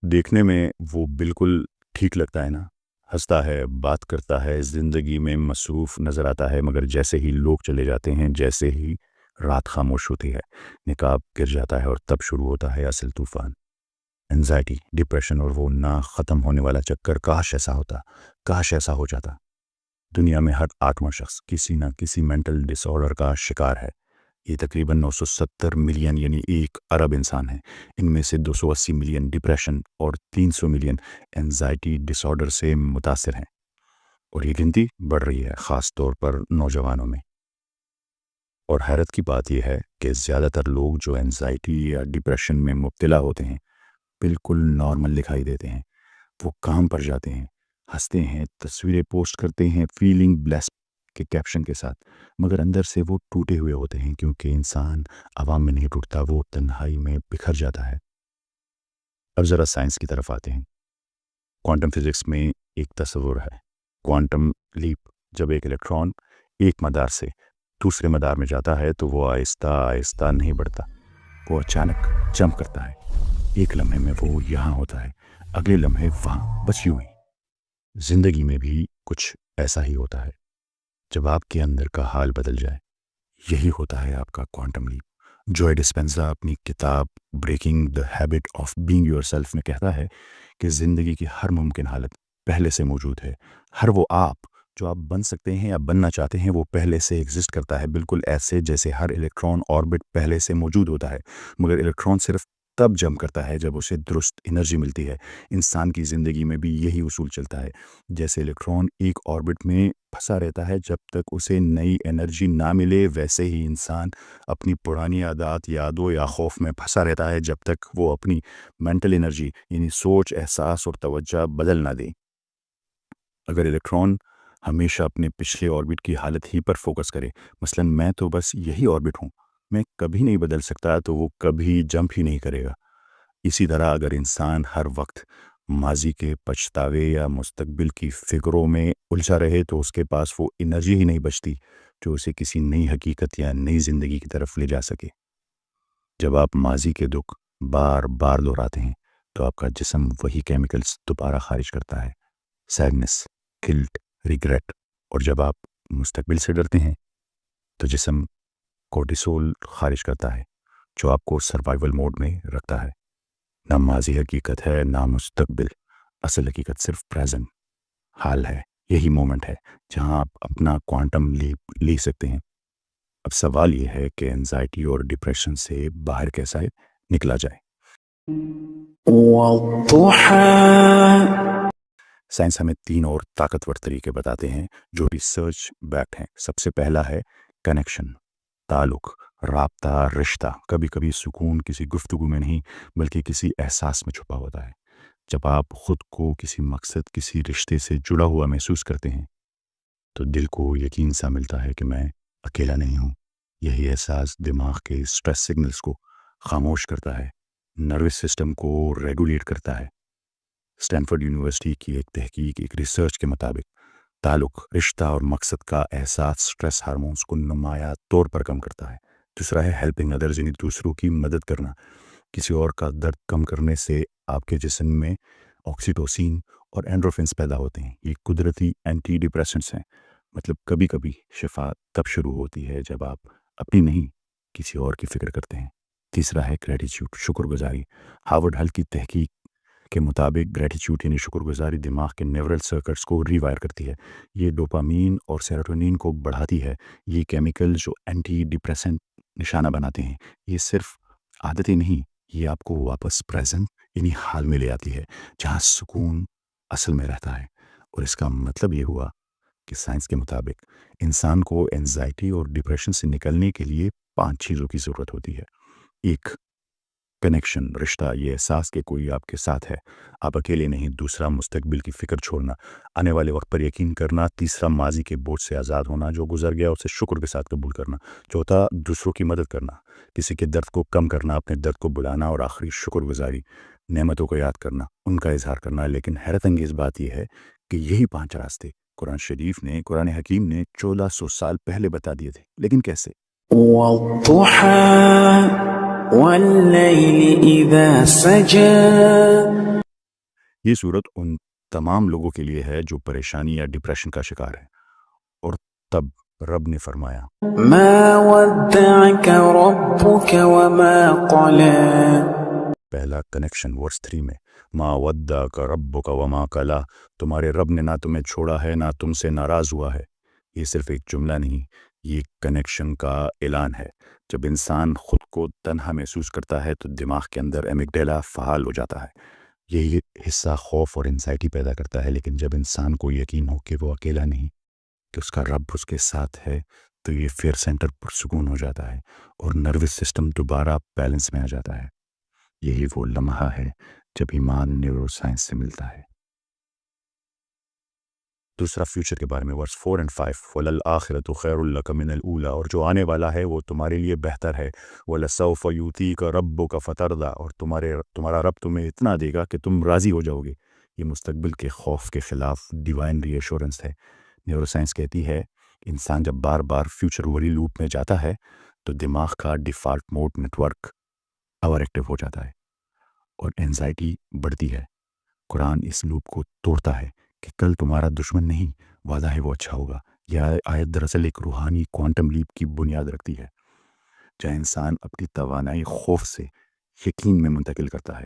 دیکھنے میں وہ بالکل ٹھیک لگتا ہے نا، ہنستا ہے، بات کرتا ہے، زندگی میں مصروف نظر آتا ہے، مگر جیسے ہی لوگ چلے جاتے ہیں، جیسے ہی رات خاموش ہوتی ہے، نقاب گر جاتا ہے اور تب شروع ہوتا ہے اصل طوفان۔ انزائٹی، ڈپریشن اور وہ نہ ختم ہونے والا چکر، کاش ایسا ہوتا، کاش ایسا ہو جاتا۔ دنیا میں ہر 8واں شخص کسی نہ کسی مینٹل ڈس آرڈر کا شکار ہے۔ یہ تقریباً 970 ملین یعنی 1 ارب انسان ہیں۔ ان میں سے 280 ملین ڈپریشن اور 300 ملین انزائٹی ڈس آرڈر سے متاثر ہیں، اور یہ گنتی بڑھ رہی ہے، خاص طور پر نوجوانوں میں۔ اور حیرت کی بات یہ ہے کہ زیادہ تر لوگ جو انزائٹی یا ڈپریشن میں مبتلا ہوتے ہیں بالکل نارمل دکھائی دیتے ہیں۔ وہ کام پر جاتے ہیں، ہنستے ہیں، تصویریں پوسٹ کرتے ہیں فیلنگ بلیسڈ کے کیپشن کے ساتھ، مگر اندر سے وہ ٹوٹے ہوئے ہوتے ہیں، کیونکہ انسان عوام میں نہیں ٹوٹتا، وہ تنہائی میں بکھر جاتا ہے۔ اب ذرا سائنس کی طرف آتے ہیں۔ کوانٹم فزکس میں ایک تصور ہے، کوانٹم لیپ۔ جب ایک الیکٹران ایک مدار سے دوسرے مدار میں جاتا ہے تو وہ آہستہ آہستہ نہیں بڑھتا، وہ اچانک جمپ کرتا ہے۔ ایک لمحے میں وہ یہاں ہوتا ہے، اگلے لمحے وہاں، بس یوں ہی۔ زندگی میں بھی کچھ ایسا ہی ہوتا ہے، جب آپ کے اندر کا حال بدل جائے، یہی ہوتا ہے آپ کا کوانٹم لیپ۔ جوئے ڈسپینزا اپنی کتاب breaking the habit of being your self میں کہتا ہے کہ زندگی کی ہر ممکن حالت پہلے سے موجود ہے۔ ہر وہ آپ جو آپ بن سکتے ہیں یا بننا چاہتے ہیں وہ پہلے سے ایگزسٹ کرتا ہے، بالکل ایسے جیسے ہر الیکٹران آربٹ پہلے سے موجود ہوتا ہے، مگر الیکٹران صرف تب جمپ کرتا ہے جب اسے درست انرجی ملتی ہے۔ انسان کی زندگی میں بھی یہی اصول چلتا ہے، جیسے الیکٹران ایک آربٹ میں پھنسا رہتا ہے جب تک اسے نئی انرجی نہ ملے، ویسے ہی انسان اپنی پرانی عادات، یادوں یا خوف میں پھنسا رہتا ہے جب تک وہ اپنی مینٹل انرجی یعنی سوچ، احساس اور توجہ بدل نہ دے۔ اگر الیکٹران ہمیشہ اپنے پچھلے آربٹ کی حالت ہی پر فوکس کرے، مثلا میں تو بس یہی آربٹ ہوں، میں کبھی نہیں بدل سکتا، تو وہ کبھی جمپ ہی نہیں کرے گا۔ اسی طرح اگر انسان ہر وقت ماضی کے پچھتاوے یا مستقبل کی فکروں میں الجھا رہے تو اس کے پاس وہ انرجی ہی نہیں بچتی جو اسے کسی نئی حقیقت یا نئی زندگی کی طرف لے جا سکے۔ جب آپ ماضی کے دکھ بار بار دہراتے ہیں تو آپ کا جسم وہی کیمیکلز دوبارہ خارج کرتا ہے، سیڈنس، گلٹ، ریگریٹ۔ اور جب آپ مستقبل سے ڈرتے ہیں تو جسم کورٹیسول خارج کرتا ہے، جو آپ کو سروائیول موڈ میں رکھتا ہے۔ نہ ماضی حقیقت ہے، نہ مستقبل، اصل حقیقت صرف پریزنٹ حال ہے۔ یہی مومنٹ ہے جہاں آپ اپنا کوانٹم لیپ لے سکتے ہیں۔ اب سوال یہ ہے کہ انزائٹی اور ڈپریشن سے باہر کیسا نکلا جائے۔ سائنس ہمیں 3 اور طاقتور طریقے بتاتے ہیں جو ریسرچ بیکڈ ہیں۔ سب سے پہلا ہے کنیکشن، تعلق، رابطہ، رشتہ۔ کبھی کبھی سکون کسی گفتگو میں نہیں بلکہ کسی احساس میں چھپا ہوتا ہے۔ جب آپ خود کو کسی مقصد، کسی رشتے سے جڑا ہوا محسوس کرتے ہیں تو دل کو یقین سا ملتا ہے کہ میں اکیلا نہیں ہوں۔ یہی احساس دماغ کے اسٹریس سگنلز کو خاموش کرتا ہے، نروس سسٹم کو ریگولیٹ کرتا ہے۔ اسٹینفورڈ یونیورسٹی کی ایک تحقیق، ایک ریسرچ کے مطابق تعلق، رشتہ اور مقصد کا احساس اسٹریس ہارمونز کو نمایاں طور پر کم کرتا ہے۔ دوسرا ہے ہیلپنگ ادرز، یعنی دوسروں کی مدد کرنا۔ کسی اور کا درد کم کرنے سے آپ کے جسم میں آکسیٹوسین اور اینڈروفنس پیدا ہوتے ہیں۔ یہ قدرتی اینٹی ڈپریسنٹس ہیں۔ مطلب کبھی کبھی شفا تب شروع ہوتی ہے جب آپ اپنی نہیں کسی اور کی فکر کرتے ہیں۔ تیسرا ہے گریٹیچیوڈ، شکر گزاری۔ ہارورڈ ہل کی تحقیق کے مطابق گریٹیچیوڈ یعنی شکر گزاری دماغ کے نیورل سرکٹس کو ری وائر کرتی ہے۔ یہ ڈوپامین اور سیروٹونین کو بڑھاتی ہے۔ یہ کیمیکل جو اینٹی ڈپریسنٹ نشانہ بناتے ہیں، یہ صرف عادتیں نہیں، یہ آپ کو واپس پریزنٹ یعنی حال میں لے آتی ہے جہاں سکون اصل میں رہتا ہے۔ اور اس کا مطلب یہ ہوا کہ سائنس کے مطابق انسان کو انزائٹی اور ڈپریشن سے نکلنے کے لیے 5 چیزوں کی ضرورت ہوتی ہے۔ 1، کنیکشن، رشتہ، یہ احساس کہ کوئی آپ کے ساتھ ہے، آپ اکیلے نہیں۔ دوسرا، مستقبل کی فکر چھوڑنا، آنے والے وقت پر یقین کرنا۔ تیسرا، ماضی کے بوجھ سے آزاد ہونا، جو گزر گیا اسے شکر کے ساتھ قبول کرنا۔ چوتھا، دوسروں کی مدد کرنا، کسی کے درد کو کم کرنا، اپنے درد کو بلانا۔ اور آخری، شکر گزاری، نعمتوں کو یاد کرنا، ان کا اظہار کرنا۔ لیکن حیرت انگیز بات یہ ہے کہ یہی 5 راستے قرآن شریف نے، قرآن حکیم نے 1400 سال پہلے بتا دیے تھے، لیکن کیسے؟ والضحى والليل إذا سجى یہ صورت ان تمام لوگوں کے لیے ہے جو پریشانی یا ڈپریشن کا شکار ہیں۔ اور تب رب نے فرمایا ما ودعك ربك وما قلى۔ پہلا کنیکشن ورس 3 میں، ما ودعک ربک وما قلی، تمہارے رب نے نہ تمہیں چھوڑا ہے نہ تم سے ناراض ہوا ہے۔ یہ صرف ایک جملہ نہیں، یہ کنیکشن کا اعلان ہے۔ جب انسان خود کو تنہا محسوس کرتا ہے تو دماغ کے اندر ایمگڈیلا فعال ہو جاتا ہے۔ یہی حصہ خوف اور انزائٹی پیدا کرتا ہے، لیکن جب انسان کو یقین ہو کہ وہ اکیلا نہیں، کہ اس کا رب اس کے ساتھ ہے، تو یہ فیئر سینٹر پرسکون ہو جاتا ہے اور نروس سسٹم دوبارہ بیلنس میں آ جاتا ہے۔ یہی وہ لمحہ ہے جب ایمان نیورو سائنس سے ملتا ہے۔ دوسرا فیوچر کے بارے میں ورس 4 اور 5، وَلَلْآخِرَةُ خَيْرٌ لَكَ مِنَ الْأُولَىٰ، اور جو آنے والا ہے وہ تمہارے لیے بہتر ہے۔ وَلَسَوْفَ يُؤْتِيكَ رَبُّكَ فَتَرْضَىٰ، اور تمہارا رب تمہیں اتنا دے گا کہ تم راضی ہو جاؤ گے۔ یہ مستقبل کے خوف کے خلاف ڈیوائن ری ایشورنس ہے۔ نیورو سائنس کہتی ہے انسان جب بار بار فیوچر وری لوپ میں جاتا ہے تو دماغ کا default mode network overactive ہو جاتا ہے اور انزائٹی بڑھتی ہے۔ قرآن اس لوپ کو توڑتا ہے کہ کل تمہارا دشمن نہیں، وعدہ ہے وہ اچھا ہوگا۔ یہ آیت دراصل ایک روحانی کوانٹم لیپ کی بنیاد رکھتی ہے، جہاں انسان اپنی توانائی خوف سے یقین میں منتقل کرتا ہے۔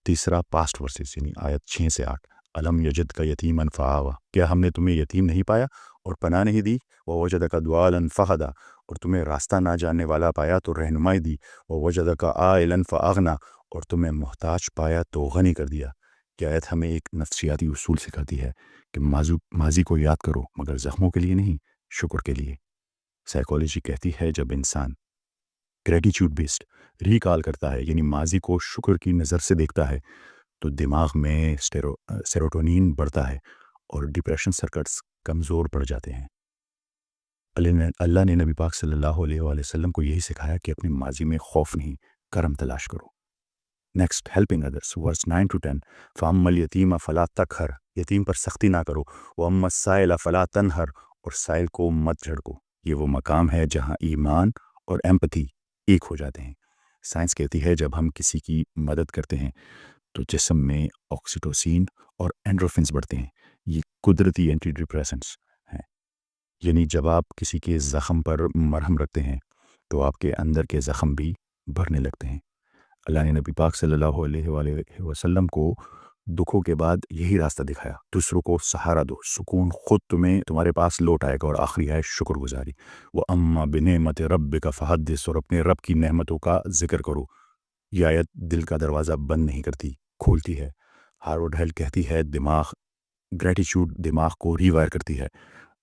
تیسرا پاسٹ ورسز یعنی آیت 6 سے 8، الم یجد کا یتیما فآویٰ، کیا ہم نے تمہیں یتیم نہیں پایا اور پناہ نہیں دی؟ ووجدک ضالا فہدیٰ، اور تمہیں راستہ نہ جاننے والا پایا تو رہنمائی دی۔ ووجدک عائلا فاغنیٰ، اور تمہیں محتاج پایا تو غنی کر دیا۔ یہ آیت ہمیں ایک نفسیاتی اصول سکھاتی ہے کہ ماضی کو یاد کرو مگر زخموں کے لیے نہیں، شکر کے لیے۔ سائیکالوجی کہتی ہے جب انسان گریٹیچیوڈ بیسڈ ریکال کرتا ہے، یعنی ماضی کو شکر کی نظر سے دیکھتا ہے، تو دماغ میں سیروٹونین بڑھتا ہے اور ڈپریشن سرکٹس کمزور پڑ جاتے ہیں۔ اللہ نے نبی پاک صلی اللہ علیہ وآلہ وسلم کو یہی سکھایا کہ اپنے ماضی میں خوف نہیں، کرم تلاش کرو۔ Next, helping others verse 9 to 10، فَأَمَّا الْيَتِيمَ فَلَا تَقْهَرْ، یتیم پر سختی نہ کرو۔ وَأَمَّا السَّائِلَ فَلَا تَنْهَرْ، اور سائل کو مت جھڑکو۔ یہ وہ مقام ہے جہاں ایمان اور ایمپتھی ایک ہو جاتے ہیں۔ سائنس کہتی ہے جب ہم کسی کی مدد کرتے ہیں تو جسم میں آکسیٹوسین اور اینڈروفنس بڑھتے ہیں۔ یہ قدرتی اینٹی ڈپریسنٹس ہیں، یعنی جب آپ کسی کے زخم پر مرہم رکھتے ہیں تو آپ کے اندر کے زخم بھی بھرنے لگتے ہیں۔ اللہ نے نبی پاک صلی اللہ علیہ وآلہ وسلم کو دکھوں کے بعد یہی راستہ دکھایا، دوسروں کو سہارا دو، سکون خود تمہارے پاس لوٹ آئے گا۔ اور آخری ہے شکر گزاری، وَأَمَّا بِنِعْمَتِ رَبِّكَ فَحَدِّثْ، اور اپنے رب کی نعمتوں کا ذکر کرو۔ یہ آیت دل کا دروازہ بند نہیں کرتی، کھولتی ہے۔ ہارورڈ ہیل کہتی ہے گریٹیچیوڈ دماغ کو ری وائر کرتی ہے،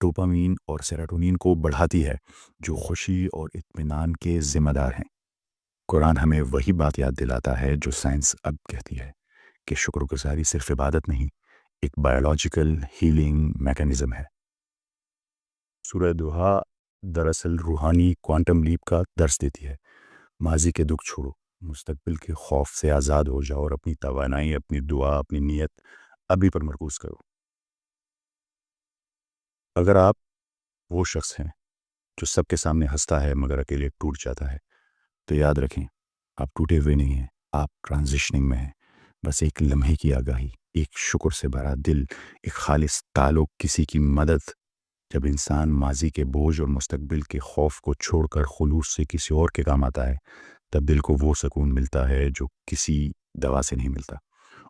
ڈوپامین اور سیروٹونین کو بڑھاتی ہے جو خوشی اور اطمینان کے ذمہ دار ہیں۔ قرآن ہمیں وہی بات یاد دلاتا ہے جو سائنس اب کہتی ہے کہ شکر گزاری صرف عبادت نہیں، ایک بایولوجیکل ہیلنگ میکانزم ہے۔ سورہ دوحہ دراصل روحانی کوانٹم لیپ کا درس دیتی ہے۔ ماضی کے دکھ چھوڑو، مستقبل کے خوف سے آزاد ہو جاؤ اور اپنی توانائی، اپنی دعا، اپنی نیت ابھی پر مرکوز کرو۔ اگر آپ وہ شخص ہیں جو سب کے سامنے ہنستا ہے مگر اکیلے ٹوٹ جاتا ہے، تو یاد رکھیں آپ ٹوٹے ہوئے نہیں ہیں، آپ ٹرانزیشننگ میں ہیں۔ بس ایک لمحے کی آگاہی، ایک شکر سے بھرا دل، ایک خالص تعلق، کسی کی مدد۔ جب انسان ماضی کے بوجھ اور مستقبل کے خوف کو چھوڑ کر خلوص سے کسی اور کے کام آتا ہے، تب دل کو وہ سکون ملتا ہے جو کسی دوا سے نہیں ملتا۔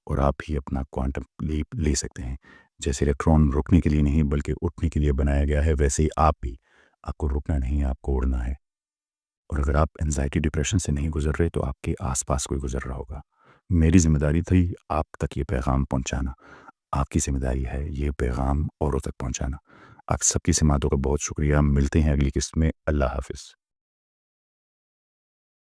اور آپ بھی اپنا کوانٹم لیپ لے سکتے ہیں۔ جیسے الیکٹران رکنے کے لیے نہیں بلکہ اٹھنے کے لیے بنایا گیا ہے، ویسے ہی آپ بھی، آپ کو رکنا نہیں، آپ کو اڑنا ہے۔ اور اگر آپ انزائٹی ڈپریشن سے نہیں گزر رہے تو آپ کے آس پاس کوئی گزر رہا ہوگا۔ میری ذمہ داری تھی آپ تک یہ پیغام پہنچانا، آپ کی ذمہ داری ہے یہ پیغام اوروں تک پہنچانا۔ آپ سب کی سماعتوں کا بہت شکریہ، ملتے ہیں اگلی قسط میں۔ اللہ حافظ۔